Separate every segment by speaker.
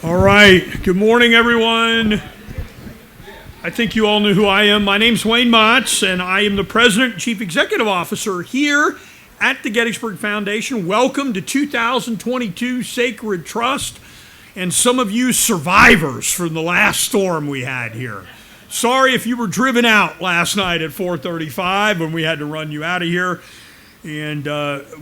Speaker 1: All right. Good morning, everyone. I think you all know who I am. My name's Wayne Motts, and I am the President and Chief Executive Officer here at the Gettysburg Foundation. Welcome to 2022 Sacred Trust, and some of you survivors from the last storm we had here. Sorry if you were driven out last night at 4:35 when we had to run you out of here. And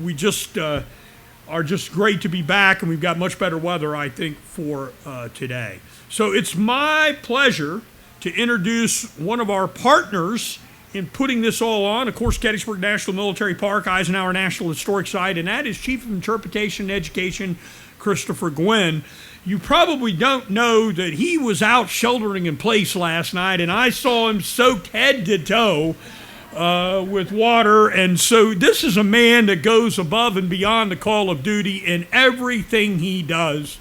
Speaker 1: we just are just great to be back, and we've got much better weather, I think, for today. So it's my pleasure to introduce one of our partners in putting this all on, of course, Gettysburg National Military Park, Eisenhower National Historic Site, and that is Chief of Interpretation and Education, Christopher Gwinn. You probably don't know that he was out sheltering in place last night, and I saw him soaked head to toe with water. And so this is a man that goes above and beyond the call of duty in everything he does.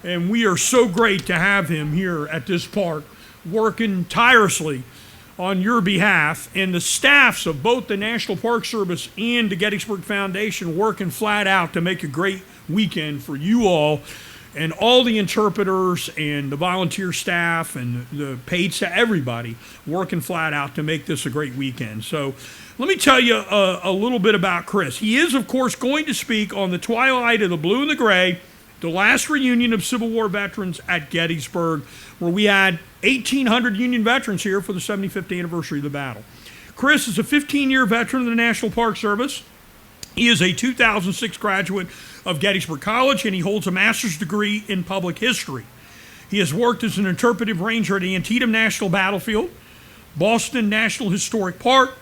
Speaker 1: And we are so great to have him here at this park working tirelessly on your behalf, and the staffs of both the National Park Service and the Gettysburg Foundation working flat out to make a great weekend for you all, and all the interpreters and the volunteer staff and the paid staff, everybody working flat out to make this a great weekend. So let me tell you a little bit about Chris. He is, of course, going to speak on the Twilight of the Blue and the Gray, the last reunion of Civil War veterans at Gettysburg, where we had 1,800 Union veterans here for the 75th anniversary of the battle. Chris is a 15-year veteran of the National Park Service. He is a 2006 graduate of Gettysburg College, and he holds a master's degree in public history. He has worked as an interpretive ranger at Antietam National Battlefield, Boston National Historic Park,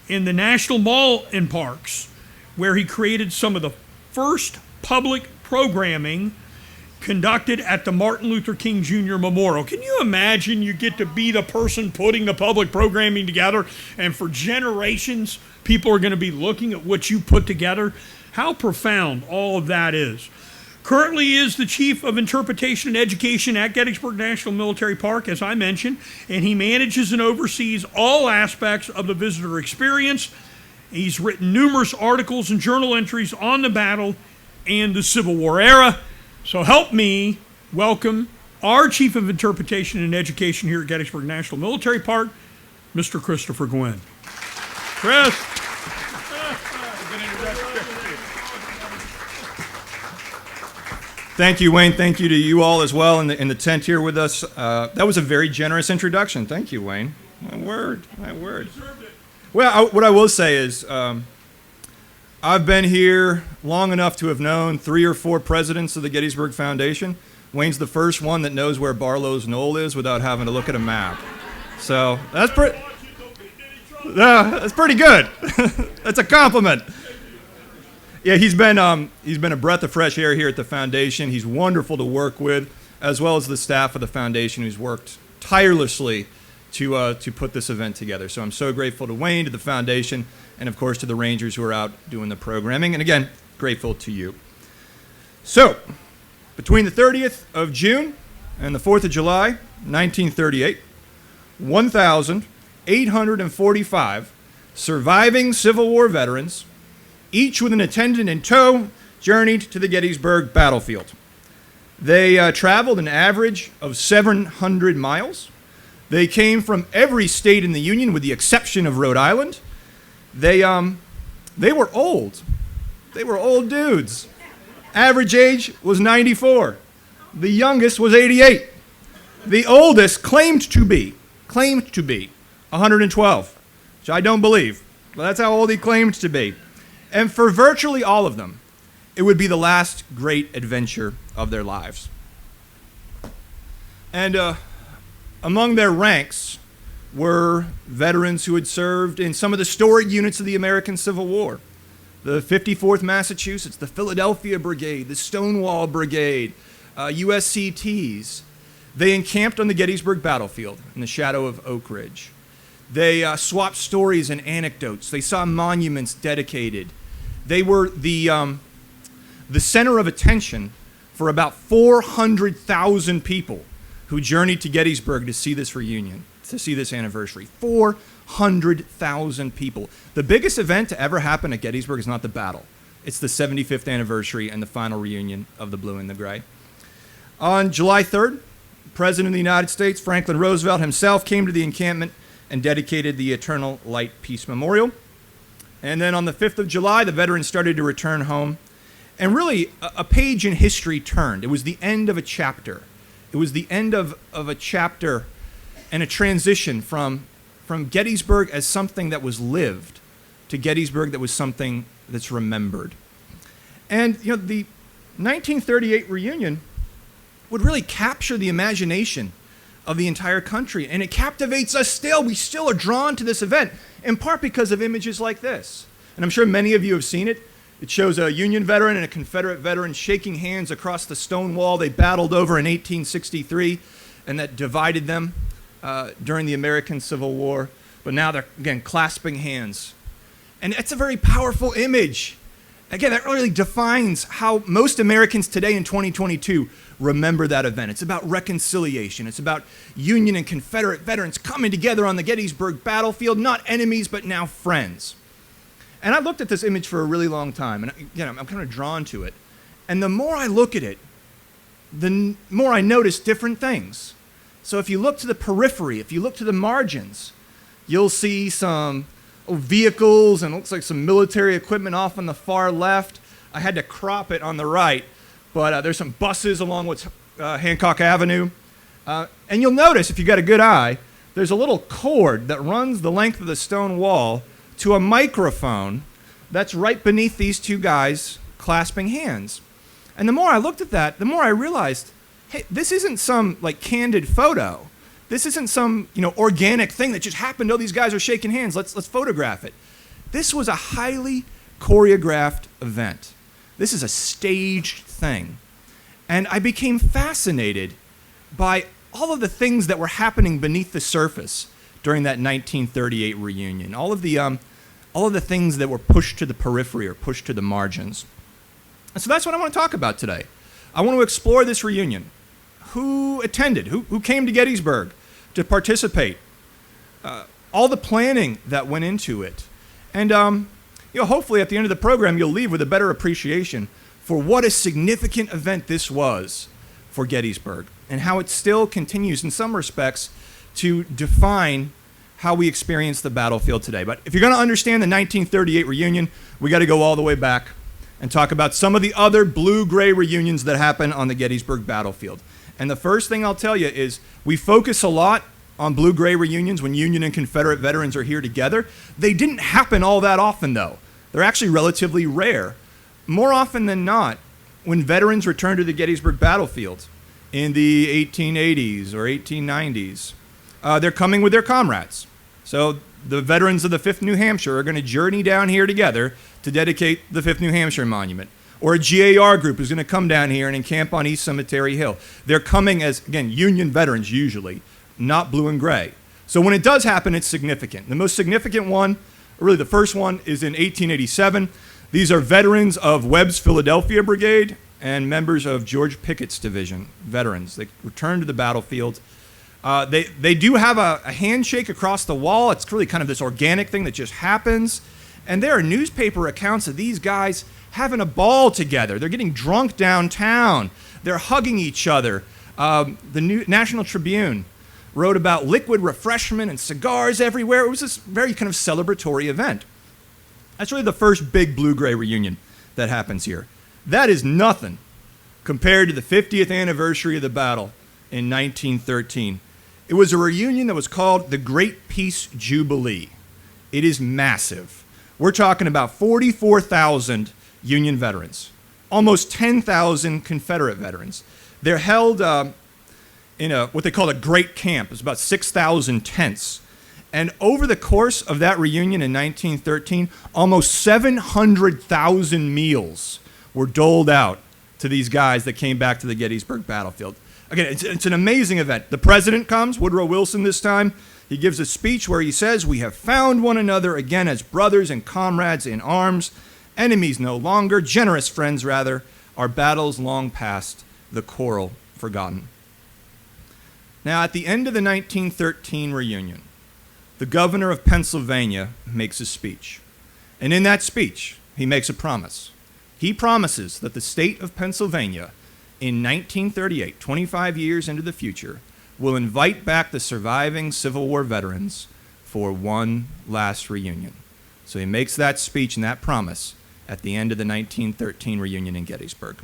Speaker 1: and the National Mall and Parks, where he created some of the first public programming conducted at the Martin Luther King Jr. Memorial. Can you imagine you get to be the person putting the public programming together, and for generations people are going to be looking at what you put together? How profound all of that is. Currently he is the Chief of Interpretation and Education at Gettysburg National Military Park, as I mentioned, and he manages and oversees all aspects of the visitor experience. He's written numerous articles and journal entries on the battle and the Civil War era. So help me welcome our Chief of Interpretation and Education here at Gettysburg National Military Park, Mr. Christopher Gwinn. Chris.
Speaker 2: Thank you, Wayne. Thank you to you all as well in the tent here with us. That was a very generous introduction. Thank you, Wayne. My word. Well, what I will say is I've been here long enough to have known 3 or 4 presidents of the Gettysburg Foundation. Wayne's the first one that knows where Barlow's Knoll is without having to look at a map. So that's pretty good. That's a compliment. Yeah, he's been a breath of fresh air here at the foundation. He's wonderful to work with, as well as the staff of the foundation who's worked tirelessly to put this event together. So I'm so grateful to Wayne, to the foundation, and of course to the Rangers who are out doing the programming. And again, grateful to you. So, between the 30th of June and the 4th of July, 1938, 1,845 surviving Civil War veterans, each with an attendant in tow, journeyed to the Gettysburg battlefield. They traveled an average of 700 miles. They came from every state in the Union with the exception of Rhode Island. They were old. They were old dudes. Average age was 94. The youngest was 88. The oldest claimed to be 112, which I don't believe, but that's how old he claimed to be. And for virtually all of them, it would be the last great adventure of their lives. And among their ranks were veterans who had served in some of the storied units of the American Civil War. The 54th Massachusetts, the Philadelphia Brigade, the Stonewall Brigade, USCTs. They encamped on the Gettysburg battlefield in the shadow of Oak Ridge. They swapped stories and anecdotes. They saw monuments dedicated. They were the center of attention for about 400,000 people who journeyed to Gettysburg to see this reunion, to see this anniversary. 400,000 people. The biggest event to ever happen at Gettysburg is not the battle. It's the 75th anniversary and the final reunion of the Blue and the Gray. On July 3rd, President of the United States, Franklin Roosevelt himself, came to the encampment and dedicated the Eternal Light Peace Memorial. And then on the 5th of July, the veterans started to return home. And really, a page in history turned. It was the end of a chapter. It was the end of a chapter and a transition from Gettysburg as something that was lived to Gettysburg that was something that's remembered. And the 1938 reunion would really capture the imagination of the entire country, and it captivates us still. We still are drawn to this event, in part because of images like this. And I'm sure many of you have seen it. It shows a Union veteran and a Confederate veteran shaking hands across the stone wall they battled over in 1863, and that divided them during the American Civil War. But now they're, again, clasping hands. And it's a very powerful image. Again, that really defines how most Americans today in 2022 remember that event. It's about reconciliation. It's about Union and Confederate veterans coming together on the Gettysburg battlefield, not enemies, but now friends. And I looked at this image for a really long time, and again, I'm kind of drawn to it. And the more I look at it, the more I notice different things. So if you look to the periphery, if you look to the margins, you'll see some vehicles and looks like some military equipment off on the far left. I had to crop it on the right, but there's some buses along what's Hancock Avenue. And you'll notice, if you've got a good eye, there's a little cord that runs the length of the stone wall to a microphone that's right beneath these two guys clasping hands. And the more I looked at that, the more I realized, hey, this isn't some candid photo. This isn't some organic thing that just happened. Oh, these guys are shaking hands. Let's photograph it. This was a highly choreographed event. This is a staged thing. And I became fascinated by all of the things that were happening beneath the surface during that 1938 reunion. All of the things that were pushed to the periphery or pushed to the margins. And so that's what I want to talk about today. I want to explore this reunion. Who attended? Who came to Gettysburg to participate? All the planning that went into it. And hopefully at the end of the program, you'll leave with a better appreciation for what a significant event this was for Gettysburg and how it still continues in some respects to define how we experience the battlefield today. But if you're going to understand the 1938 reunion, we got to go all the way back and talk about some of the other blue-gray reunions that happen on the Gettysburg battlefield. And the first thing I'll tell you is we focus a lot on blue-gray reunions when Union and Confederate veterans are here together. They didn't happen all that often, though. They're actually relatively rare. More often than not, when veterans return to the Gettysburg battlefield in the 1880s or 1890s, they're coming with their comrades. So the veterans of the 5th New Hampshire are going to journey down here together to dedicate the 5th New Hampshire Monument. Or a GAR group is going to come down here and encamp on East Cemetery Hill. They're coming as, again, Union veterans usually, not blue and gray. So when it does happen, it's significant. The most significant one, or really the first one, is in 1887. These are veterans of Webb's Philadelphia Brigade and members of George Pickett's division, veterans. They return to the battlefield. They do have a handshake across the wall. It's really kind of this organic thing that just happens. And there are newspaper accounts of these guys having a ball together. They're getting drunk downtown. They're hugging each other. The National Tribune wrote about liquid refreshment and cigars everywhere. It was this very kind of celebratory event. That's really the first big blue-gray reunion that happens here. That is nothing compared to the 50th anniversary of the battle in 1913. It was a reunion that was called the Great Peace Jubilee. It is massive. We're talking about 44,000 Union veterans, almost 10,000 Confederate veterans. They're held in what they call a great camp. It's about 6,000 tents. And over the course of that reunion in 1913, almost 700,000 meals were doled out to these guys that came back to the Gettysburg battlefield. Again, it's an amazing event. The president comes, Woodrow Wilson this time. He gives a speech where he says, "We have found one another again as brothers and comrades in arms, enemies no longer, generous friends rather, our battles long past, the quarrel forgotten." Now, at the end of the 1913 reunion, the governor of Pennsylvania makes a speech. And in that speech, he makes a promise. He promises that the state of Pennsylvania in 1938, 25 years into the future, will invite back the surviving Civil War veterans for one last reunion. So he makes that speech and that promise at the end of the 1913 reunion in Gettysburg.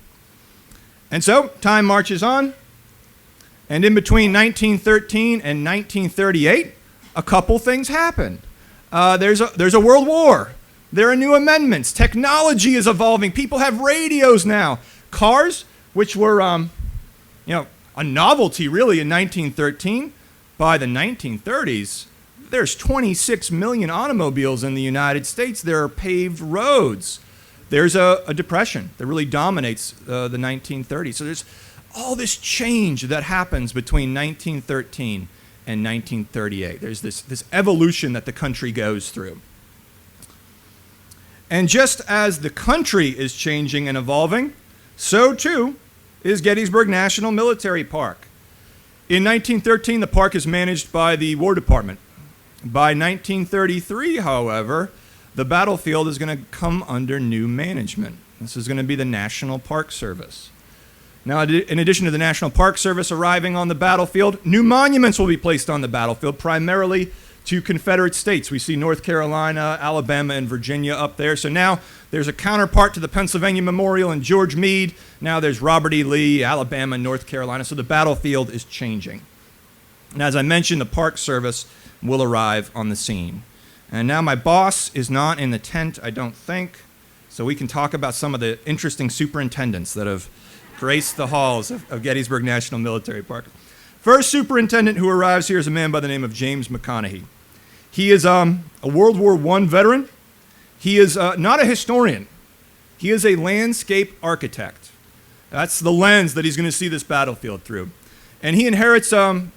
Speaker 2: And so time marches on, and in between 1913 and 1938, a couple things happen. There's a world war. There are new amendments. Technology is evolving. People have radios now. Cars, which were a novelty really in 1913, by the 1930s, there's 26 million automobiles in the United States. There are paved roads. There's a depression that really dominates the 1930s. So there's all this change that happens between 1913 and 1938. There's this evolution that the country goes through. And just as the country is changing and evolving, so too is Gettysburg National Military Park. In 1913, the park is managed by the War Department. By 1933, however, the battlefield is going to come under new management. This is going to be the National Park Service. Now, in addition to the National Park Service arriving on the battlefield, new monuments will be placed on the battlefield, primarily to Confederate states. We see North Carolina, Alabama, and Virginia up there. So now there's a counterpart to the Pennsylvania Memorial and George Meade. Now there's Robert E. Lee, Alabama, and North Carolina. So the battlefield is changing. And as I mentioned, the Park Service will arrive on the scene. And now my boss is not in the tent, I don't think, so we can talk about some of the interesting superintendents that have graced the halls of Gettysburg National Military Park. First superintendent who arrives here is a man by the name of James McConaughey. He is a World War I veteran. He is not a historian. He is a landscape architect. That's the lens that he's going to see this battlefield through. And he inherits a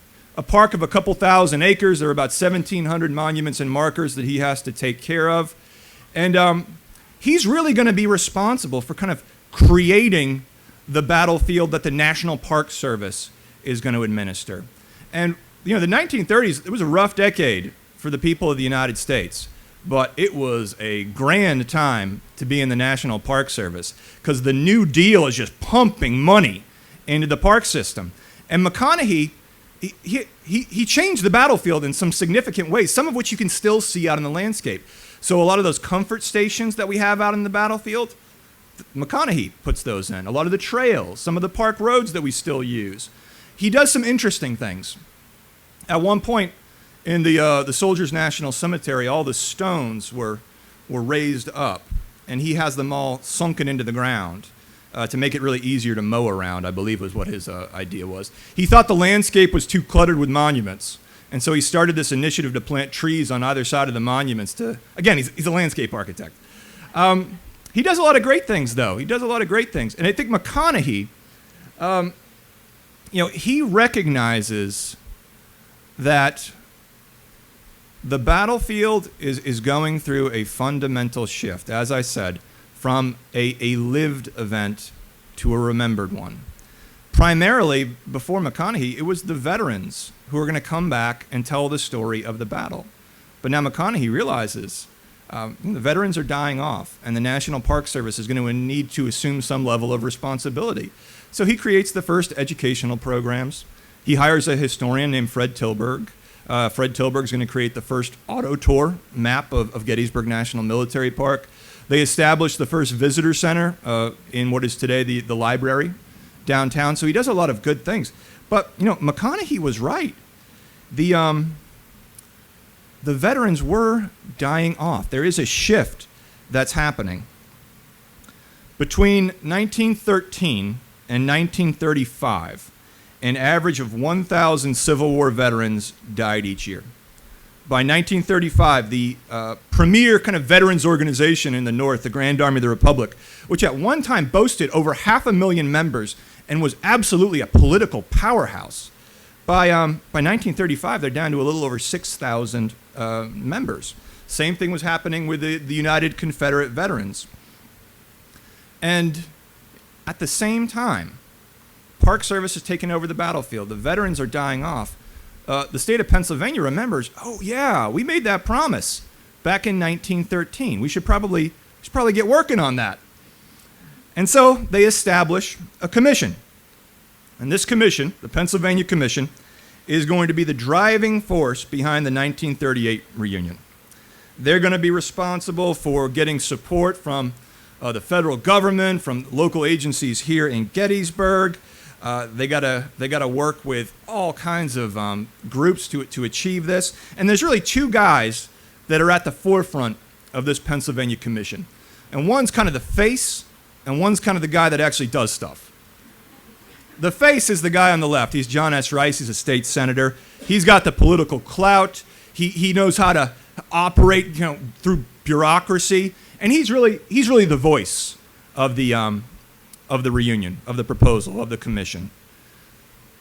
Speaker 2: park of a couple thousand acres. There are about 1,700 monuments and markers that he has to take care of. And he's really going to be responsible for kind of creating the battlefield that the National Park Service is going to administer. And, the 1930s, it was a rough decade for the people of the United States. But it was a grand time to be in the National Park Service because the New Deal is just pumping money into the park system. And McConaughey, he changed the battlefield in some significant ways, some of which you can still see out in the landscape. So a lot of those comfort stations that we have out in the battlefield, McConaughey puts those in. A lot of the trails, some of the park roads that we still use. He does some interesting things. At one point in the Soldiers National Cemetery, all the stones were raised up, and he has them all sunken into the ground. To make it really easier to mow around, I believe was what his idea was. He thought the landscape was too cluttered with monuments, and so he started this initiative to plant trees on either side of the monuments again, he's a landscape architect. He does a lot of great things, though. He does a lot of great things. And I think McConaughey, he recognizes that the battlefield is going through a fundamental shift, as I said, from a lived event to a remembered one. Primarily, before McConaughey, it was the veterans who were going to come back and tell the story of the battle. But now McConaughey realizes the veterans are dying off, and the National Park Service is going to need to assume some level of responsibility. So he creates the first educational programs. He hires a historian named Fred Tilburg. Fred Tilburg is going to create the first auto tour map of Gettysburg National Military Park. They established the first visitor center in what is today the library downtown. So he does a lot of good things. But, McConaughey was right. The veterans were dying off. There is a shift that's happening. Between 1913 and 1935, an average of 1,000 Civil War veterans died each year. By 1935, the premier kind of veterans organization in the North, the Grand Army of the Republic, which at one time boasted over 500,000 members and was absolutely a political powerhouse, by 1935, they're down to a little over 6,000 members. Same thing was happening with the United Confederate Veterans. And at the same time, Park Service has taken over the battlefield. The veterans are dying off. The state of Pennsylvania remembers, oh yeah, we made that promise back in 1913. We should probably get working on that. And so they establish a commission And this commission, the Pennsylvania Commission, is going to be the driving force behind the 1938 reunion. They're going to be responsible for getting support from the federal government, from local agencies here in Gettysburg. They gotta work with all kinds of groups to achieve this. And there's really two guys that are at the forefront of this Pennsylvania Commission. And one's kind of the face, and one's kind of the guy that actually does stuff. The face is the guy on the left. He's John S. Rice. He's a state senator. He's got the political clout. He knows how to operate, through bureaucracy, and he's really the voice of the reunion, of the proposal, of the commission.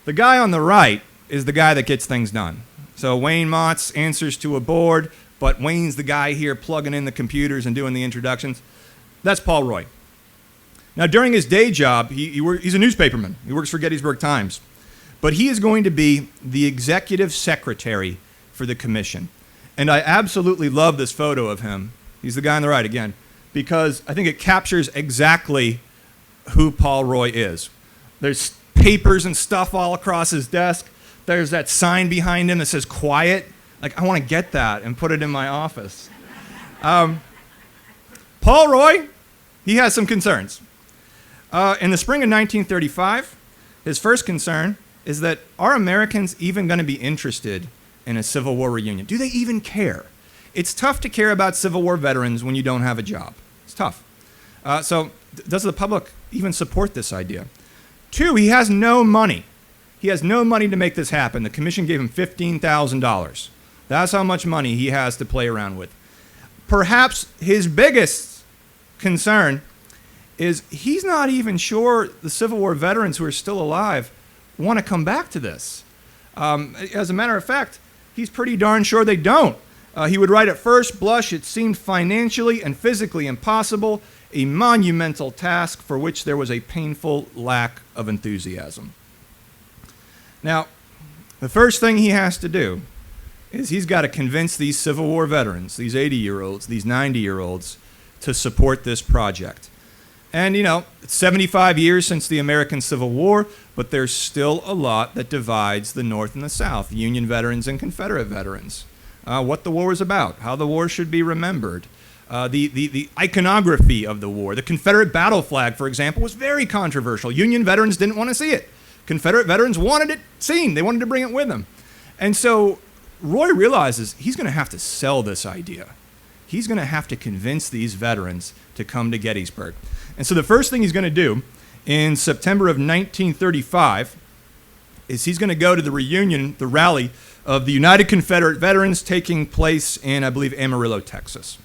Speaker 2: The guy on the right is the guy that gets things done. So Wayne Motts answers to a board, but Wayne's the guy here plugging in the computers and doing the introductions. That's Paul Roy. Now, during his day job, he's a newspaperman. He works for Gettysburg Times. But he is going to be the executive secretary for the commission. And I absolutely love this photo of him. He's the guy on the right again, because I think it captures exactly who Paul Roy is. There's papers and stuff all across his desk. There's that sign behind him that says quiet. Like, I want to get that and put it in my office. Paul Roy, he has some concerns. In the spring of 1935, his first concern is that are Americans even going to be interested in a Civil War reunion? Do they even care? It's tough to care about Civil War veterans when you don't have a job. It's tough. So does the public even support this idea? Two, he has no money. He has no money to make this happen. The commission gave him $15,000. That's how much money he has to play around with. Perhaps his biggest concern is he's not even sure the Civil War veterans who are still alive want to come back to this. As a matter of fact, he's pretty darn sure they don't. He would write, at first blush, it seemed financially and physically impossible, a monumental task for which there was a painful lack of enthusiasm. Now, the first thing he has to do is he's got to convince these Civil War veterans, these 80-year-olds, these 90-year-olds, to support this project. And, it's 75 years since the American Civil War, but there's still a lot that divides the North and the South, Union veterans and Confederate veterans. What the war was about, how the war should be remembered, the iconography of the war. The Confederate battle flag, for example, was very controversial. Union veterans didn't want to see it. Confederate veterans wanted it seen. They wanted to bring it with them. And so Roy realizes he's going to have to sell this idea. He's going to have to convince these veterans to come to Gettysburg. And so the first thing he's going to do in September of 1935 is he's going to go to the reunion, the rally of the United Confederate Veterans taking place in, I believe, Amarillo, Texas.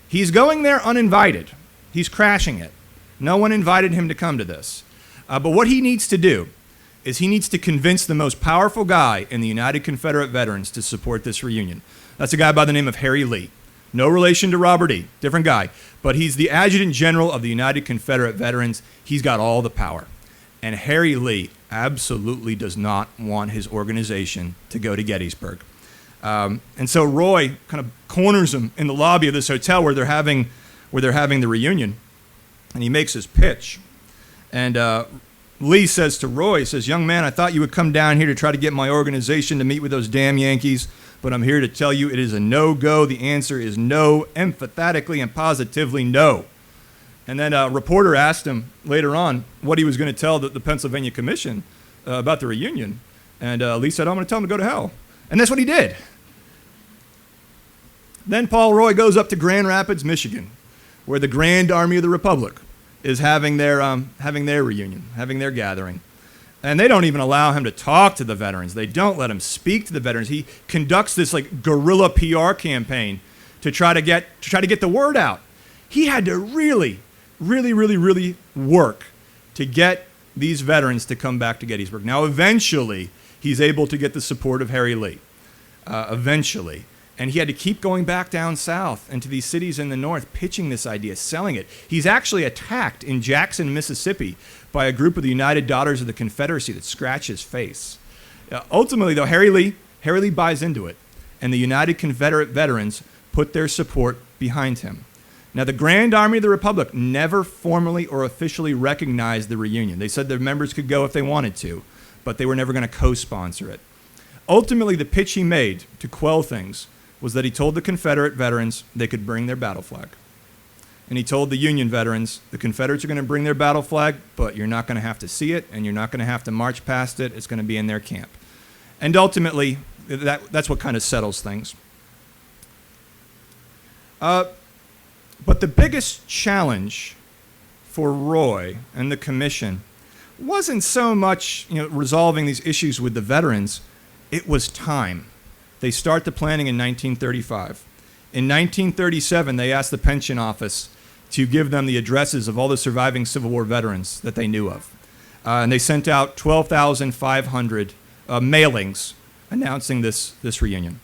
Speaker 2: He's going there uninvited. He's crashing it. No one invited him to come to this. But what he needs to do is he needs to convince the most powerful guy in the United Confederate Veterans to support this reunion. That's a guy by the name of Harry Lee. No relation to Robert E., different guy. But he's the Adjutant General of the United Confederate Veterans. He's got all the power. And Harry Lee absolutely does not want his organization to go to Gettysburg. And so Roy kind of corners him in the lobby of this hotel where they're having the reunion. And he makes his pitch. And Lee says to Roy, he says, "Young man, I thought you would come down here to try to get my organization to meet with those damn Yankees. But I'm here to tell you it is a no-go. The answer is no, emphatically and positively no." And then a reporter asked him later on what he was going to tell the Pennsylvania Commission about the reunion. And Lee said, "I'm going to tell him to go to hell." And that's what he did. Then Paul Roy goes up to Grand Rapids, Michigan, where the Grand Army of the Republic is having their reunion, having their gathering. And they don't even allow him to talk to the veterans. They don't let him speak to the veterans. He conducts this guerrilla PR campaign to try to get the word out. He had to really work to get these veterans to come back to Gettysburg. Now, eventually, he's able to get the support of Harry Lee. Eventually. And he had to keep going back down south and to these cities in the north, pitching this idea, selling it. He's actually attacked in Jackson, Mississippi, by a group of the United Daughters of the Confederacy that scratch his face. Ultimately, though, Harry Lee buys into it, and the United Confederate Veterans put their support behind him. Now, the Grand Army of the Republic never formally or officially recognized the reunion. They said their members could go if they wanted to. but they were never going to co-sponsor it. Ultimately, the pitch he made to quell things was that he told the Confederate veterans they could bring their battle flag. And he told the Union veterans, the Confederates are going to bring their battle flag, but you're not going to have to see it, and you're not going to have to march past it. It's going to be in their camp. And ultimately, that's what kind of settles things. But the biggest challenge for Roy and the commission wasn't so much resolving these issues with the veterans. It was time. They start the planning in 1935. In 1937, they asked the pension office to give them the addresses of all the surviving Civil War veterans that they knew of. And they sent out 12,500 mailings announcing this reunion.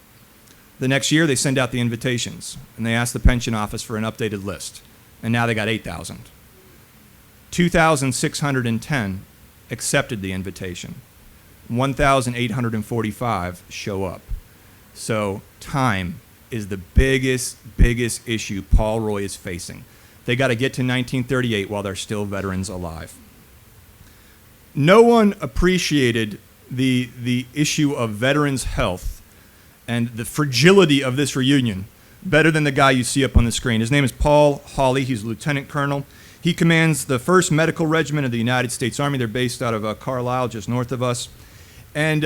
Speaker 2: The next year, they send out the invitations, and they asked the pension office for an updated list. And now they got 8,000. 2,610 accepted the invitation. 1,845 show up. So time is the biggest issue Paul Roy is facing. They got to get to 1938 while there's still veterans alive. No one appreciated the issue of veterans' health and the fragility of this reunion better than the guy you see up on the screen. His name is Paul Hawley. He's a lieutenant colonel. He commands the 1st Medical Regiment of the United States Army. They're based out of Carlisle, just north of us. And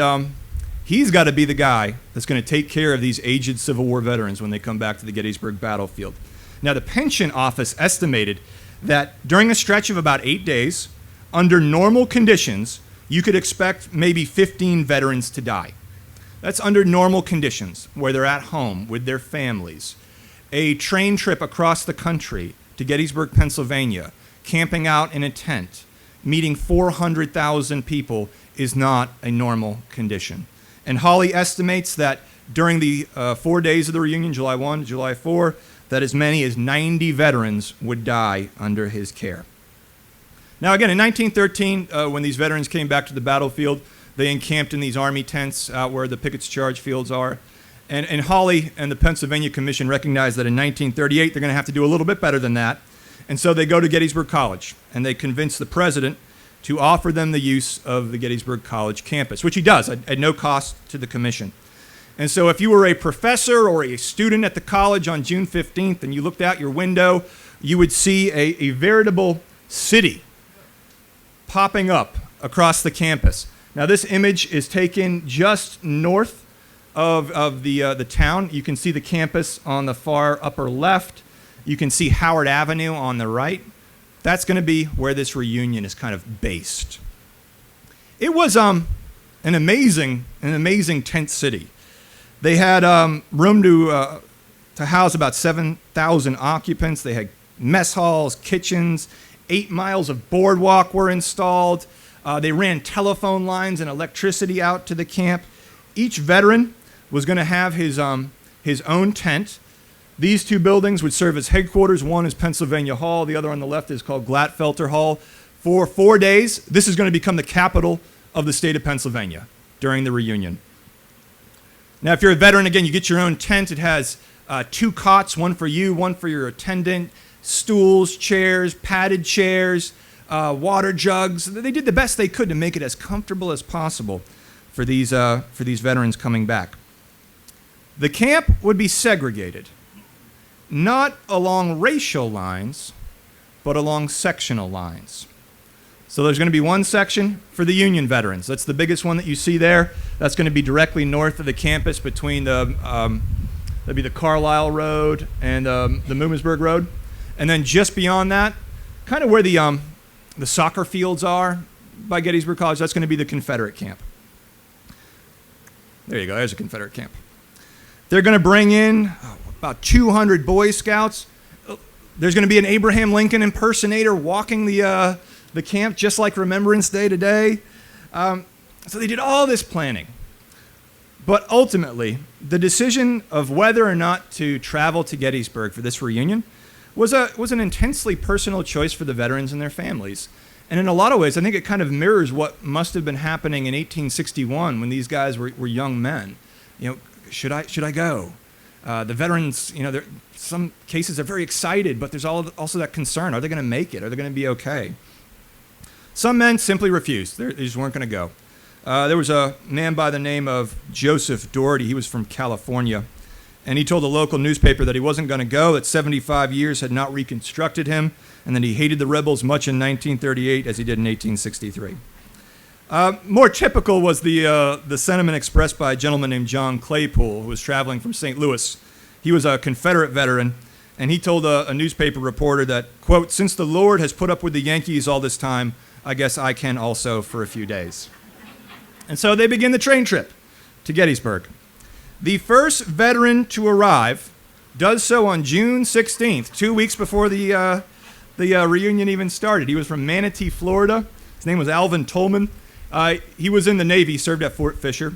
Speaker 2: he's got to be the guy that's going to take care of these aged Civil War veterans when they come back to the Gettysburg battlefield. Now, the pension office estimated that during a stretch of about 8 days, under normal conditions, you could expect maybe 15 veterans to die. That's under normal conditions, where they're at home with their families. A train trip across the country to Gettysburg, Pennsylvania, camping out in a tent, meeting 400,000 people is not a normal condition. And Hawley estimates that during the 4 days of the reunion, July 1 to July 4, that as many as 90 veterans would die under his care. Now again, in 1913, when these veterans came back to the battlefield, they encamped in these army tents out where the Pickett's Charge fields are. And Hawley and the Pennsylvania Commission recognized that in 1938 they're going to have to do a little bit better than that. And so they go to Gettysburg College, and they convince the president to offer them the use of the Gettysburg College campus, which he does at no cost to the commission. And so if you were a professor or a student at the college on June 15th and you looked out your window, you would see a veritable city popping up across the campus. Now this image is taken just north of the town. You can see the campus on the far upper left. You can see Howard Avenue on the right. That's going to be where this reunion is kind of based. It was an amazing tent city. They had room to house about 7,000 occupants. They had mess halls, kitchens, 8 miles of boardwalk were installed. They ran telephone lines and electricity out to the camp. Each veteran was going to have his own tent. These 2 buildings would serve as headquarters. One is Pennsylvania Hall. The other on the left is called Glatfelter Hall. For 4 days, this is going to become the capital of the state of Pennsylvania during the reunion. Now, if you're a veteran, again, you get your own tent. It has 2 cots, one for you, one for your attendant, stools, chairs, padded chairs, water jugs. They did the best they could to make it as comfortable as possible for these veterans coming back. The camp would be segregated, not along racial lines, but along sectional lines. So there's going to be one section for the Union veterans. That's the biggest one that you see there. That's going to be directly north of the campus between that'd be the Carlisle Road and the Mummersburg Road. And then just beyond that, kind of where the soccer fields are by Gettysburg College, that's going to be the Confederate camp. There you go, there's a Confederate camp. They're going to bring in about 200 Boy Scouts. There's going to be an Abraham Lincoln impersonator walking the camp, just like Remembrance Day today. So they did all this planning. But ultimately, the decision of whether or not to travel to Gettysburg for this reunion was an intensely personal choice for the veterans and their families. And in a lot of ways, I think it kind of mirrors what must have been happening in 1861 when these guys were young men. Should I go? The veterans, some cases are very excited, but there's also that concern. Are they going to make it? Are they going to be okay? Some men simply refused. They just weren't going to go. There was a man by the name of Joseph Doherty. He was from California. And he told a local newspaper that he wasn't going to go, that 75 years had not reconstructed him, and that he hated the rebels much in 1938 as he did in 1863. More typical was the sentiment expressed by a gentleman named John Claypool, who was traveling from St. Louis. He was a Confederate veteran, and he told a newspaper reporter that, quote, "Since the Lord has put up with the Yankees all this time, I guess I can also for a few days." And so they begin the train trip to Gettysburg. The first veteran to arrive does so on June 16th, 2 weeks before the reunion even started. He was from Manatee, Florida. His name was Alvin Tolman. He was in the Navy, served at Fort Fisher.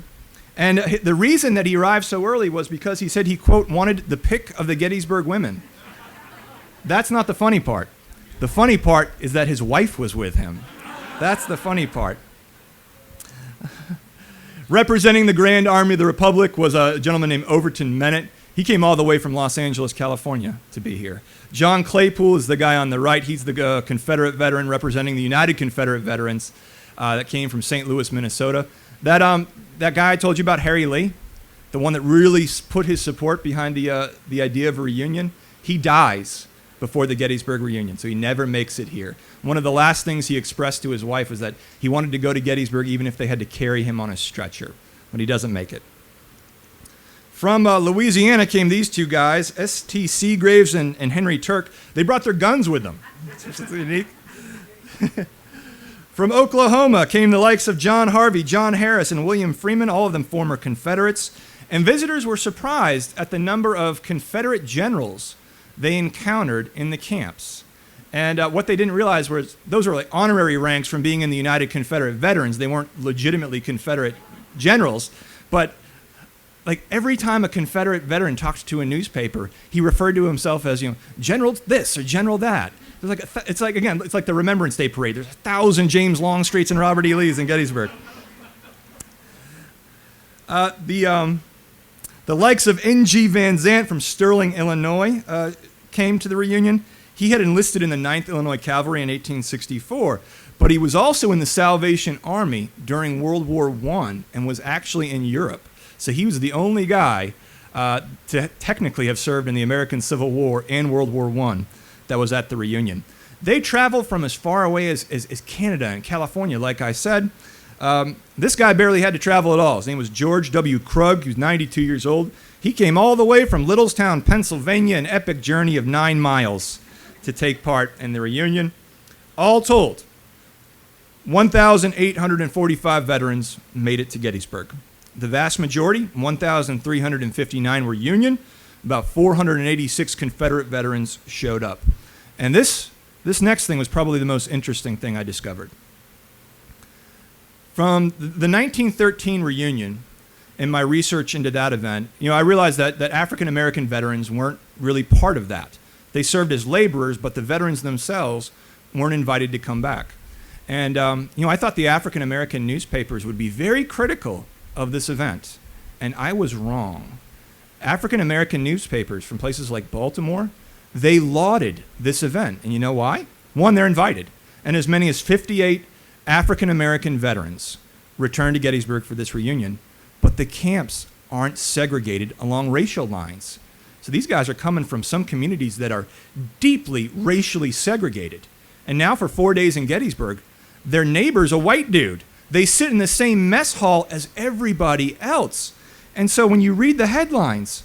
Speaker 2: And the reason that he arrived so early was because he said he, quote, wanted the pick of the Gettysburg women. That's not the funny part. The funny part is that his wife was with him. That's the funny part. Representing the Grand Army of the Republic was a gentleman named Overton Mennett. He came all the way from Los Angeles, California to be here. John Claypool is the guy on the right. He's the Confederate veteran representing the United Confederate Veterans that came from St. Louis, Minnesota. That guy I told you about, Harry Lee, the one that really put his support behind the idea of a reunion, he dies before the Gettysburg reunion, so he never makes it here. One of the last things he expressed to his wife was that he wanted to go to Gettysburg even if they had to carry him on a stretcher, but he doesn't make it. From Louisiana came these two guys, S.T. Seagraves and Henry Turk. They brought their guns with them. It's unique. From Oklahoma came the likes of John Harvey, John Harris, and William Freeman, all of them former Confederates. And visitors were surprised at the number of Confederate generals they encountered in the camps. And what they didn't realize was those were like honorary ranks from being in the United Confederate Veterans. They weren't legitimately Confederate generals. But like every time a Confederate veteran talked to a newspaper, he referred to himself as, General this or General that. It's like the Remembrance Day parade. There's 1,000 James Longstreets and Robert E. Lees in Gettysburg. The likes of N.G. Van Zant from Sterling, Illinois, came to the reunion. He had enlisted in the 9th Illinois Cavalry in 1864, but he was also in the Salvation Army during World War I and was actually in Europe. So he was the only guy to technically have served in the American Civil War and World War I that was at the reunion. They traveled from as far away as Canada and California, like I said. This guy barely had to travel at all. His name was George W. Krug. He was 92 years old. He came all the way from Littlestown, Pennsylvania, an epic journey of 9 miles to take part in the reunion. All told, 1,845 veterans made it to Gettysburg. The vast majority, 1,359, were Union. About 486 Confederate veterans showed up. And this next thing was probably the most interesting thing I discovered. From the 1913 reunion, in my research into that event, I realized that African American veterans weren't really part of that. They served as laborers, but the veterans themselves weren't invited to come back. And I thought the African American newspapers would be very critical of this event, and I was wrong. African American newspapers from places like Baltimore, they lauded this event, and you know why? One, they're invited, and as many as 58 African American veterans returned to Gettysburg for this reunion, but the camps aren't segregated along racial lines. So these guys are coming from some communities that are deeply racially segregated. And now for 4 days in Gettysburg, their neighbor's a white dude. They sit in the same mess hall as everybody else. And so when you read the headlines,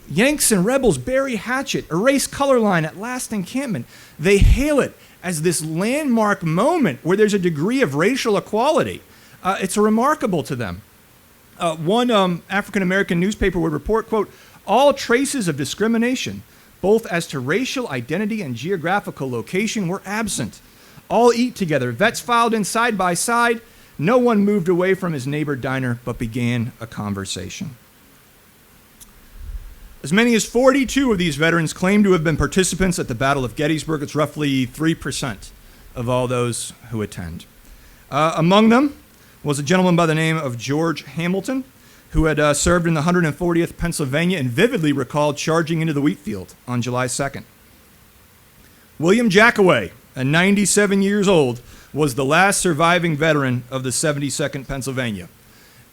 Speaker 2: Yanks and rebels bury hatchet, erase color line at last encampment, they hail it as this landmark moment where there's a degree of racial equality. It's remarkable to them. One African-American newspaper would report, quote, all traces of discrimination, both as to racial identity and geographical location, were absent. All eat together. Vets filed in side by side. No one moved away from his neighbor diner, but began a conversation. As many as 42 of these veterans claim to have been participants at the Battle of Gettysburg. It's roughly 3% of all those who attend. Among them was a gentleman by the name of George Hamilton, who had served in the 140th Pennsylvania and vividly recalled charging into the wheat field on July 2nd. William Jackaway at 97 years old, was the last surviving veteran of the 72nd Pennsylvania.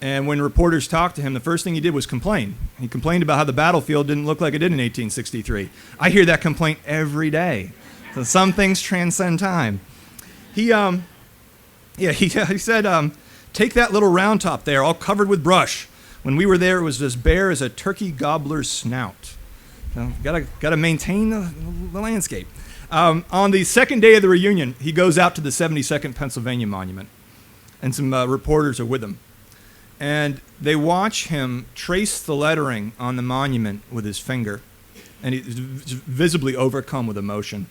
Speaker 2: And when reporters talked to him, the first thing he did was complain. He complained about how the battlefield didn't look like it did in 1863. I hear that complaint every day. So some things transcend time. He said, take that little round top there, all covered with brush. When we were there, it was as bare as a turkey gobbler's snout. So gotta maintain the landscape. On the second day of the reunion, he goes out to the 72nd Pennsylvania Monument, and some reporters are with him. And they watch him trace the lettering on the monument with his finger, and he's visibly overcome with emotion.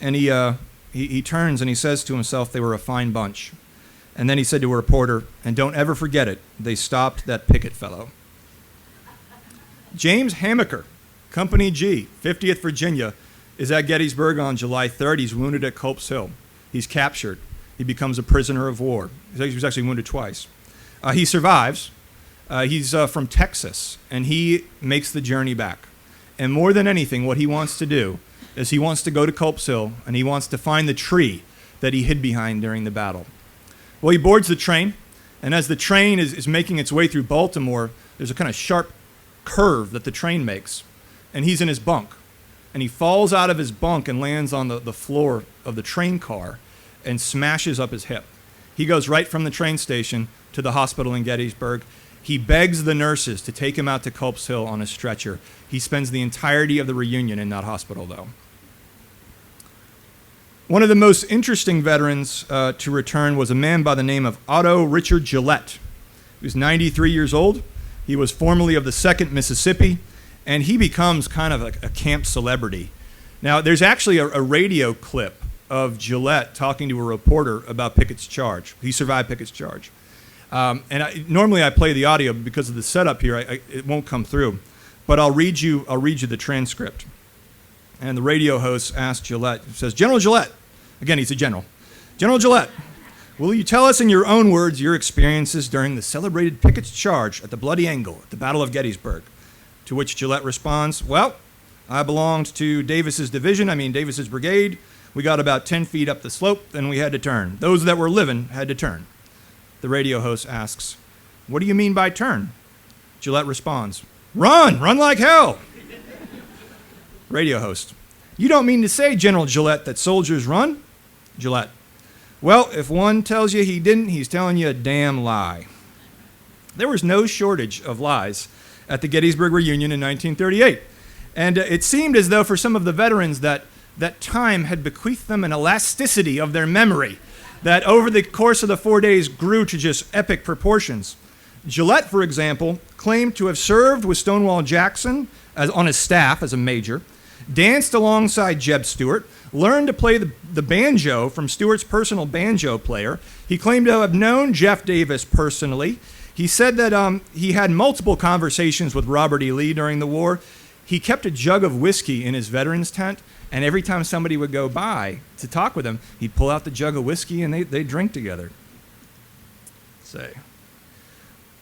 Speaker 2: And he turns and he says to himself, they were a fine bunch. And then he said to a reporter, and don't ever forget it, they stopped that picket fellow. James Hammaker, Company G, 50th Virginia, is at Gettysburg on July 3rd. He's wounded at Culp's Hill. He's captured. He becomes a prisoner of war. He was actually wounded twice. He survives. He's from Texas, and he makes the journey back. And more than anything, what he wants to do is he wants to go to Culp's Hill, and he wants to find the tree that he hid behind during the battle. Well, he boards the train, and as the train is making its way through Baltimore, there's a kind of sharp curve that the train makes, and he's in his bunk. And he falls out of his bunk and lands on the floor of the train car and smashes up his hip. He goes right from the train station to the hospital in Gettysburg. He begs the nurses to take him out to Culp's Hill on a stretcher. He spends the entirety of the reunion in that hospital, though. One of the most interesting veterans to return was a man by the name of Otto Richard Gillette. He was 93 years old. He was formerly of the 2nd Mississippi, and he becomes kind of a camp celebrity. Now, there's actually a radio clip of Gillette talking to a reporter about Pickett's charge. He survived Pickett's charge. Normally I play the audio, but because of the setup here, it won't come through. But I'll read you the transcript. And the radio host asked Gillette, says, General Gillette, again, he's a general. General Gillette, will you tell us in your own words your experiences during the celebrated Pickett's charge at the Bloody Angle at the Battle of Gettysburg? To which Gillette responds, well, I belonged to Davis's brigade. We got about 10 feet up the slope, then we had to turn. Those that were living had to turn. The radio host asks, what do you mean by turn? Gillette responds, run like hell. Radio host, you don't mean to say, General Gillette, that soldiers run? Gillette, well, if one tells you he didn't, he's telling you a damn lie. There was no shortage of lies at the Gettysburg reunion in 1938. And it seemed as though for some of the veterans that time had bequeathed them an elasticity of their memory that over the course of the 4 days grew to just epic proportions. Gillette, for example, claimed to have served with Stonewall Jackson on his staff as a major, danced alongside Jeb Stuart, learned to play the banjo from Stuart's personal banjo player. He claimed to have known Jeff Davis personally. He said that he had multiple conversations with Robert E. Lee during the war. He kept a jug of whiskey in his veterans tent, and every time somebody would go by to talk with him, he'd pull out the jug of whiskey and they'd drink together.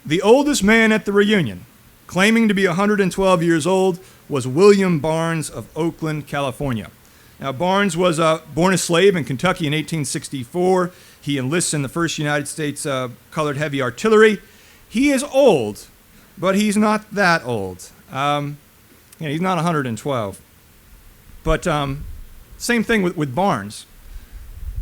Speaker 2: The oldest man at the reunion, claiming to be 112 years old, was William Barnes of Oakland, California. Now, Barnes was born a slave in Kentucky in 1864. He enlists in the 1st United States Colored Heavy Artillery. He is old, but he's not that old. He's not 112. But same thing with Barnes.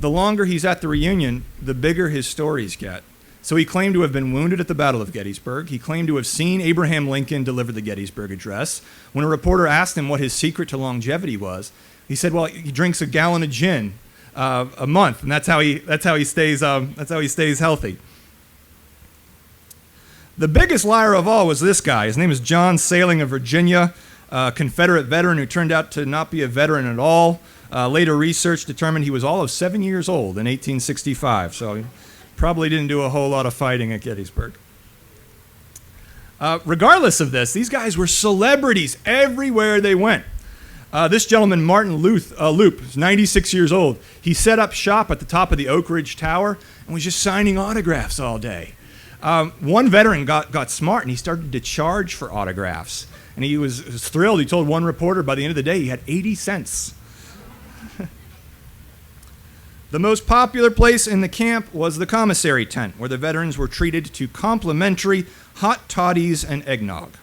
Speaker 2: The longer he's at the reunion, the bigger his stories get. So he claimed to have been wounded at the Battle of Gettysburg. He claimed to have seen Abraham Lincoln deliver the Gettysburg Address. When a reporter asked him what his secret to longevity was, he said, well, he drinks a gallon of gin a month, and that's how he stays healthy. The biggest liar of all was this guy. His name is John Sailing of Virginia, a Confederate veteran who turned out to not be a veteran at all. Later research determined he was all of 7 years old in 1865, so he probably didn't do a whole lot of fighting at Gettysburg. Regardless of this, these guys were celebrities everywhere they went. This gentleman, Martin Loop, is 96 years old. He set up shop at the top of the Oak Ridge Tower and was just signing autographs all day. One veteran got smart and he started to charge for autographs. And he was thrilled. He told one reporter by the end of the day he had 80 cents. The most popular place in the camp was the commissary tent, where the veterans were treated to complimentary hot toddies and eggnog.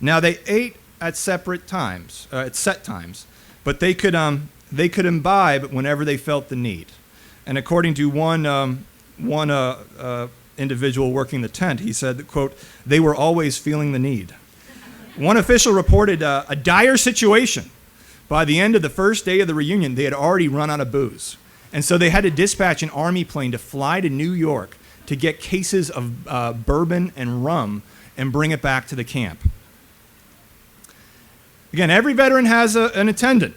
Speaker 2: Now, they ate at separate times, at set times, but they could imbibe whenever they felt the need. And according to one individual working the tent, he said that, quote, they were always feeling the need. One official reported a dire situation. By the end of the first day of the reunion, they had already run out of booze. And so they had to dispatch an army plane to fly to New York to get cases of bourbon and rum and bring it back to the camp. Again, every veteran has an attendant.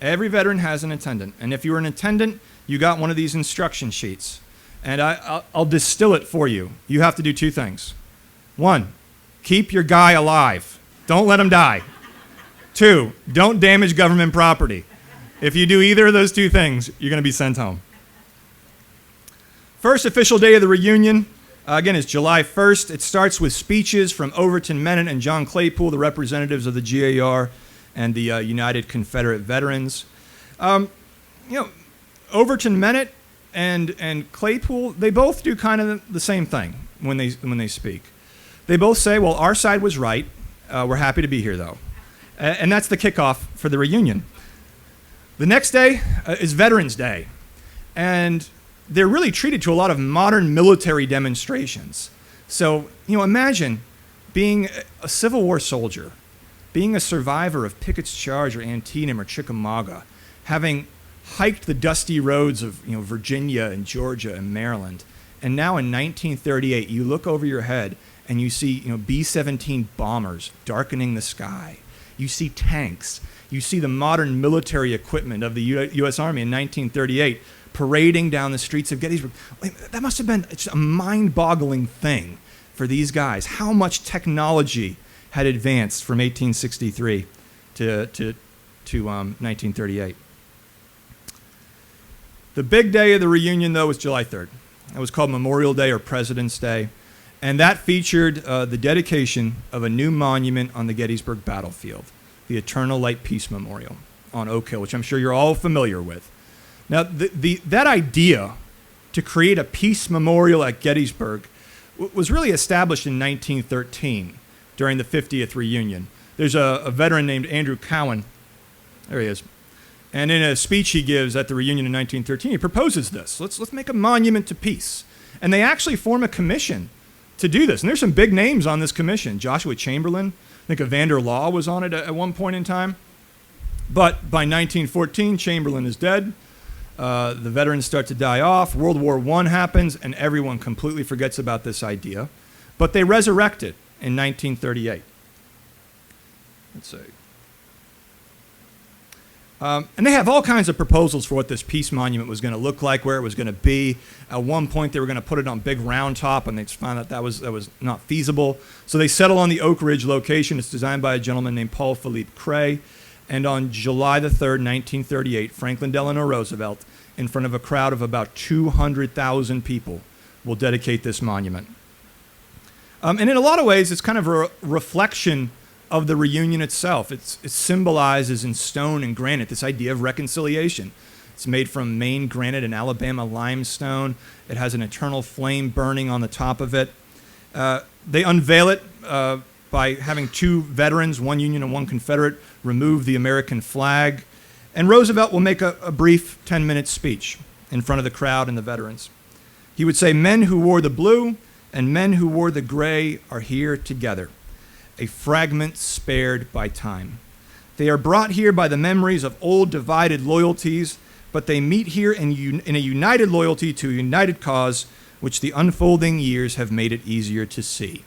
Speaker 2: Every veteran has an attendant. And if you were an attendant, you got one of these instruction sheets. And I'll distill it for you. You have to do two things. One, keep your guy alive. Don't let him die. Two, don't damage government property. If you do either of those two things, you're going to be sent home. First official day of the reunion, again, is July 1st. It starts with speeches from Overton Mennett and John Claypool, the representatives of the GAR and the United Confederate Veterans. Overton Mennett and Claypool, they both do kind of the same thing when they speak. They both say, well, our side was right. We're happy to be here, though. And that's the kickoff for the reunion. The next day is Veterans Day, and they're really treated to a lot of modern military demonstrations. So, imagine being a Civil War soldier, being a survivor of Pickett's Charge or Antietam or Chickamauga, having hiked the dusty roads of Virginia and Georgia and Maryland, and now in 1938, you look over your head and you see B-17 bombers darkening the sky. You see tanks. You see the modern military equipment of the U.S. Army in 1938 parading down the streets of Gettysburg. That must have been a mind-boggling thing for these guys. How much technology had advanced from 1863 to 1938. The big day of the reunion, though, was July 3rd. It was called Memorial Day or President's Day, and that featured the dedication of a new monument on the Gettysburg battlefield, the Eternal Light Peace Memorial on Oak Hill, which I'm sure you're all familiar with. Now, that idea to create a peace memorial at Gettysburg was really established in 1913 during the 50th reunion. There's a veteran named Andrew Cowan. There he is. And in a speech he gives at the reunion in 1913, he proposes this. Let's make a monument to peace. And they actually form a commission to do this. And there's some big names on this commission. Joshua Chamberlain, I think Evander Law was on it at one point in time. But by 1914, Chamberlain is dead. The veterans start to die off. World War I happens, and everyone completely forgets about this idea. But they resurrect it in 1938. Let's see. And they have all kinds of proposals for what this peace monument was going to look like, where it was going to be. At one point, they were going to put it on Big Round Top, and they found that was not feasible. So they settle on the Oak Ridge location. It's designed by a gentleman named Paul Philippe Cray. And on July the 3rd, 1938, Franklin Delano Roosevelt, in front of a crowd of about 200,000 people, will dedicate this monument. And in a lot of ways, it's kind of a reflection of the reunion itself. It symbolizes in stone and granite this idea of reconciliation. It's made from Maine granite and Alabama limestone. It has an eternal flame burning on the top of it. They unveil it by having two veterans, one Union and one Confederate, remove the American flag. And Roosevelt will make a brief 10-minute speech in front of the crowd and the veterans. He would say, "Men who wore the blue and men who wore the gray are here together, a fragment spared by time. They are brought here by the memories of old divided loyalties, but they meet here in a united loyalty to a united cause, which the unfolding years have made it easier to see.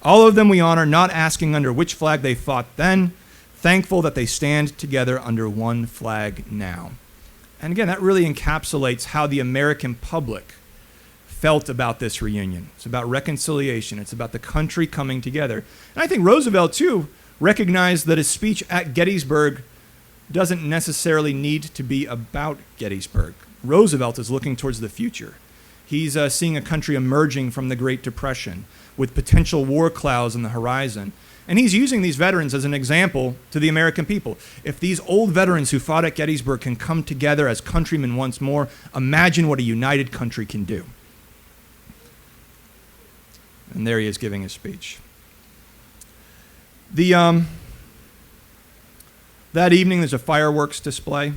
Speaker 2: All of them we honor, not asking under which flag they fought then, thankful that they stand together under one flag now." And again, that really encapsulates how the American public felt about this reunion. It's about reconciliation. It's about the country coming together. And I think Roosevelt, too, recognized that his speech at Gettysburg doesn't necessarily need to be about Gettysburg. Roosevelt is looking towards the future. He's seeing a country emerging from the Great Depression with potential war clouds on the horizon. And he's using these veterans as an example to the American people. If these old veterans who fought at Gettysburg can come together as countrymen once more, imagine what a united country can do. And there he is giving his speech. That evening, there's a fireworks display.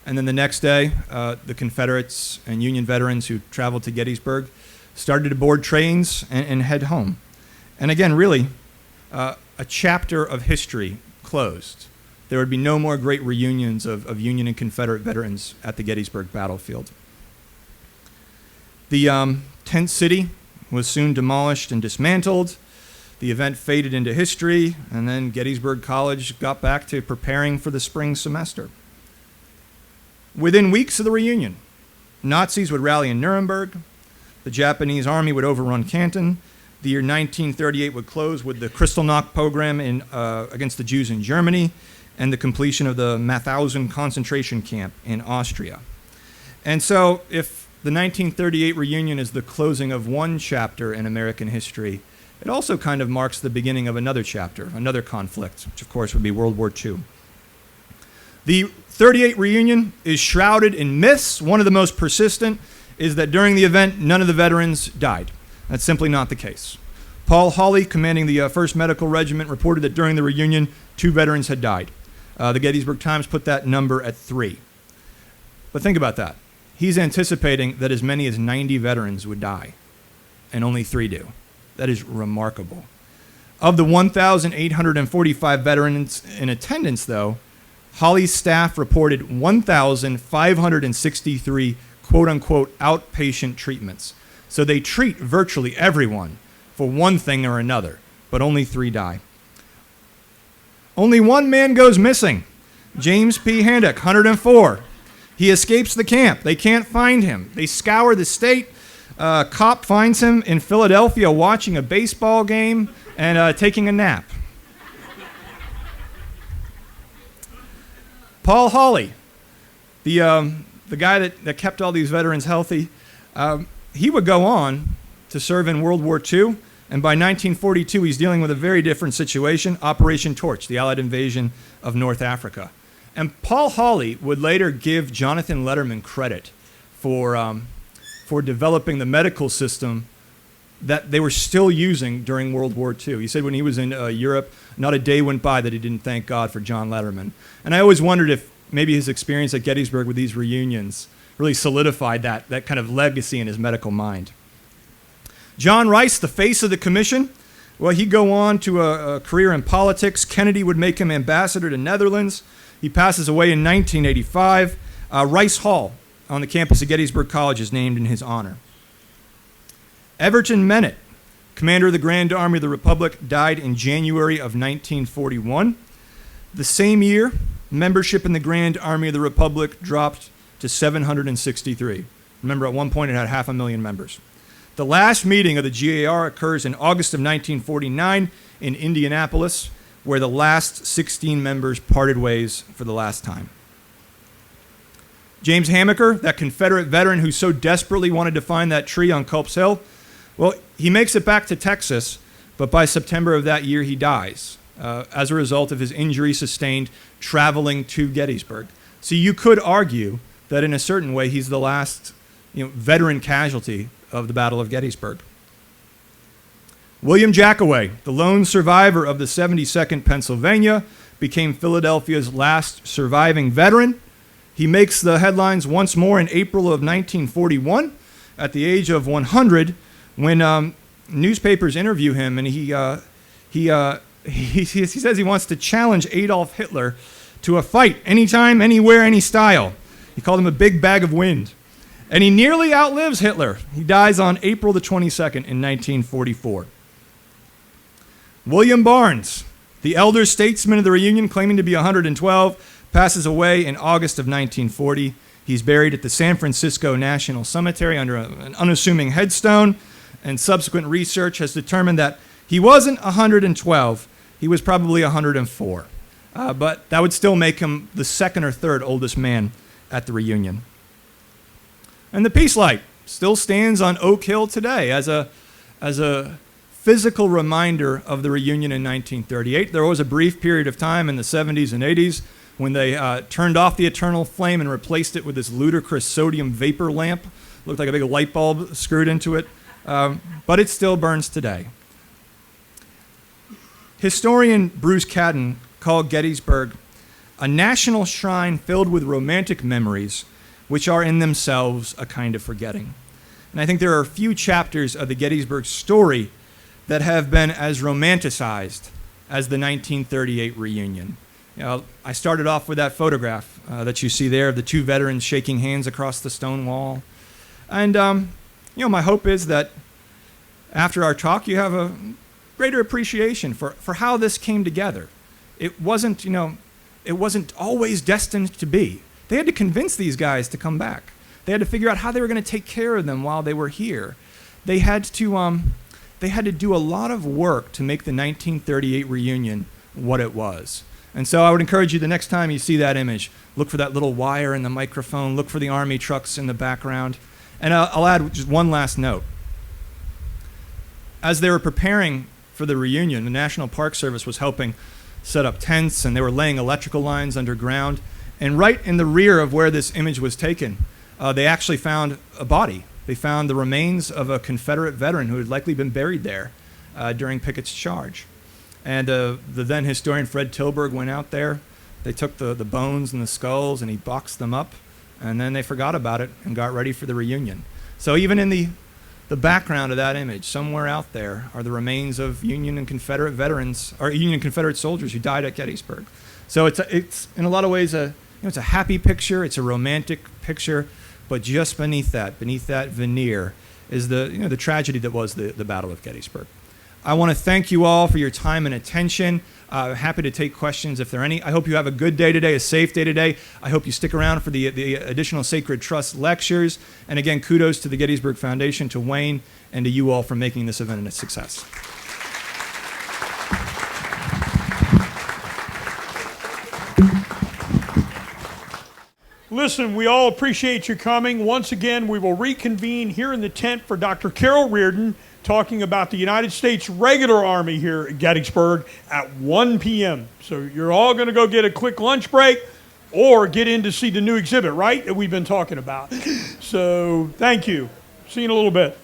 Speaker 2: And then the next day, the Confederates and Union veterans who traveled to Gettysburg started to board trains and head home. And again, really, a chapter of history closed. There would be no more great reunions of Union and Confederate veterans at the Gettysburg battlefield. The tent city was soon demolished and dismantled. The event faded into history, and then Gettysburg College got back to preparing for the spring semester. Within weeks of the reunion, Nazis would rally in Nuremberg, the Japanese army would overrun Canton, the year 1938 would close with the Kristallnacht pogrom against the Jews in Germany, and the completion of the Mauthausen concentration camp in Austria. And so, if the 1938 reunion is the closing of one chapter in American history, it also kind of marks the beginning of another chapter, another conflict, which of course would be World War II. The 38 reunion is shrouded in myths. One of the most persistent is that during the event, none of the veterans died. That's simply not the case. Paul Hawley, commanding the 1st Medical Regiment, reported that during the reunion, 2 veterans had died. The Gettysburg Times put that number at 3. But think about that. He's anticipating that as many as 90 veterans would die, and only 3 do. That is remarkable. Of the 1,845 veterans in attendance, though, Hawley's staff reported 1,563 quote-unquote outpatient treatments. So they treat virtually everyone for one thing or another, but only 3 die. Only one man goes missing, James P. Handock, 104. He escapes the camp. They can't find him. They scour the state. A cop finds him in Philadelphia watching a baseball game and taking a nap. Paul Hawley, the guy that kept all these veterans healthy, he would go on to serve in World War II, and by 1942 he's dealing with a very different situation, Operation Torch, the Allied invasion of North Africa. And Paul Hawley would later give Jonathan Letterman credit for developing the medical system that they were still using during World War II. He said when he was in Europe, not a day went by that he didn't thank God for John Letterman. And I always wondered if maybe his experience at Gettysburg with these reunions really solidified that kind of legacy in his medical mind. John Rice, the face of the commission, well, he'd go on to a career in politics. Kennedy would make him ambassador to Netherlands. He passes away in 1985. Rice Hall on the campus of Gettysburg College is named in his honor. Everton Mennett, commander of the Grand Army of the Republic, died in January of 1941. The same year, membership in the Grand Army of the Republic dropped to 763. Remember, at one point it had 500,000 members. The last meeting of the GAR occurs in August of 1949 in Indianapolis, where the last 16 members parted ways for the last time. James Hammaker, that Confederate veteran who so desperately wanted to find that tree on Culp's Hill, well, he makes it back to Texas, but by September of that year he dies as a result of his injury sustained traveling to Gettysburg. So you could argue that in a certain way he's the last veteran casualty of the Battle of Gettysburg. William Jackaway, the lone survivor of the 72nd Pennsylvania, became Philadelphia's last surviving veteran. He makes the headlines once more in April of 1941 at the age of 100 when newspapers interview him, and he says he wants to challenge Adolf Hitler to a fight anytime, anywhere, any style. He called him a big bag of wind. And he nearly outlives Hitler. He dies on April the 22nd in 1944. William Barnes, the elder statesman of the reunion, claiming to be 112, passes away in August of 1940. He's buried at the San Francisco National Cemetery under an unassuming headstone, and subsequent research has determined that he wasn't 112, he was probably 104. But that would still make him the second or third oldest man at the reunion. And the Peace Light still stands on Oak Hill today as a physical reminder of the reunion in 1938. There was a brief period of time in the 70s and 80s when they turned off the eternal flame and replaced it with this ludicrous sodium vapor lamp. Looked like a big light bulb screwed into it, but it still burns today. Historian Bruce Cadden called Gettysburg a national shrine filled with romantic memories, which are in themselves a kind of forgetting. And I think there are few chapters of the Gettysburg story that have been as romanticized as the 1938 reunion. You know, I started off with that photograph that you see there of the two veterans shaking hands across the stone wall. And, my hope is that after our talk, you have a greater appreciation for how this came together. It wasn't always destined to be. They had to convince these guys to come back. They had to figure out how they were going to take care of them while they were here. They had to do a lot of work to make the 1938 reunion what it was. And so I would encourage you, the next time you see that image, look for that little wire in the microphone, look for the Army trucks in the background. And I'll add just one last note. As they were preparing for the reunion, the National Park Service was helping set up tents, and they were laying electrical lines underground. And right in the rear of where this image was taken, they actually found a body. They found the remains of a Confederate veteran who had likely been buried there during Pickett's charge. And the then historian Fred Tilburg went out there. They took the bones and the skulls, and he boxed them up, and then they forgot about it and got ready for the reunion. So even in the background of that image, somewhere out there, are the remains of Union and Confederate veterans, or Union and Confederate soldiers who died at Gettysburg. So it's in a lot of ways it's a happy picture, it's a romantic picture, but just beneath that veneer is the tragedy that was the Battle of Gettysburg. I want to thank you all for your time and attention. Happy to take questions if there are any. I hope you have a good day today, a safe day today. I hope you stick around for the additional Sacred Trust lectures. And again, kudos to the Gettysburg Foundation, to Wayne, and to you all for making this event a success.
Speaker 1: Listen, we all appreciate you coming. Once again, we will reconvene here in the tent for Dr. Carol Reardon, talking about the United States Regular Army here at Gettysburg at 1 p.m. So you're all going to go get a quick lunch break or get in to see the new exhibit, right, that we've been talking about. So thank you. See you in a little bit.